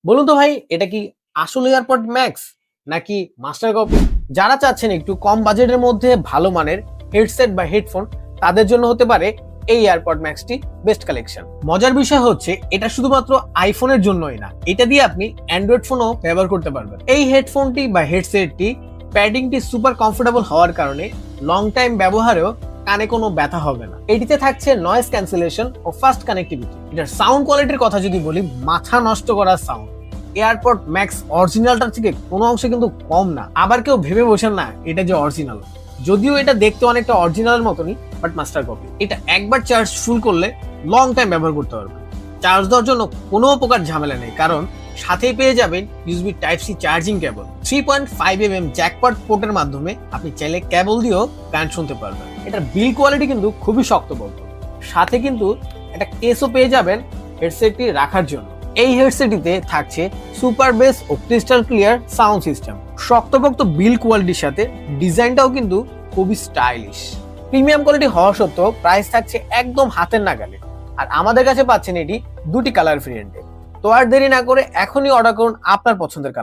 বলুন তো ভাই, এটা কি আসলে এয়ারপড ম্যাক্স নাকি মাস্টার কপি? যারা চাচ্ছেন একটু কম বাজেটের মধ্যে ভালো মানের হেডসেট বা হেডফোন, তাদের জন্য হতে পারে এই এয়ারপড ম্যাক্সটি বেস্ট কালেকশন। মজার বিষয় হচ্ছে এটা শুধুমাত্র আইফোনের জন্যই না, এটা দিয়ে আপনি অ্যান্ড্রয়েড ফোনও ব্যবহার করতে পারবেন। এই হেডফোনটি বা হেডসেটটি প্যাডিংটি সুপার কমফোর্টেবল হওয়ার কারণে লং টাইম ব্যবহারেও কানে কোনো ব্যথা হবে না। এটিতে থাকছে নয়েজ ক্যান্সেলেশন ও ফাস্ট কানেক্টিভিটি। এটার সাউন্ড কোয়ালিটির কথা যদি বলি, মাথা নষ্ট করার সাউন্ড। এয়ারপড ম্যাক্স অরিজিনালটার থেকে কোনো অংশে কিন্তু কম না। আবার কেউ ভেবে বসেন না এটা যে অরিজিনাল, যদিও এটা দেখতে অনেকটা অরিজিনালের মতনই, বাট মাস্টার কপি। এটা একবার চার্জ ফুল করলে লং টাইম ব্যবহার করতে পারবেন। চার্জ দেওয়ার জন্য কোনো প্রকার ঝামেলা নেই, কারণ সাথেই পেয়ে যাবেন USB type C charging cable. 3.5 jackpot পোর্টের মাধ্যমে আপনি চাইলে কেবল দিয়েও গান শুনতে পারবেন। এটার বিল কোয়ালিটি কিন্তু খুবই শক্তপোক্ত। সাথে কিন্তু একটা কেসও পেয়ে যাবেন হেডসেটটি রাখার জন্য। এই হেডসেটটিতে থাকছে সুপার বেস ও ক্রিস্টাল ক্লিয়ার সাউন্ড সিস্টেম। শক্তপোক্ত বিল কোয়ালিটির সাথে ডিজাইনটাও কিন্তু খুবই স্টাইলিশ। প্রিমিয়াম কোয়ালিটি হওয়া সত্ত্বেও প্রাইস থাকছে একদম হাতের নাগালে। আর আমাদের কাছে পাচ্ছেন এটি দুটি কালার ভেরিয়েন্টে। তো আর দেরি না করে এখনই অর্ডার করুন আপনার পছন্দের কালার।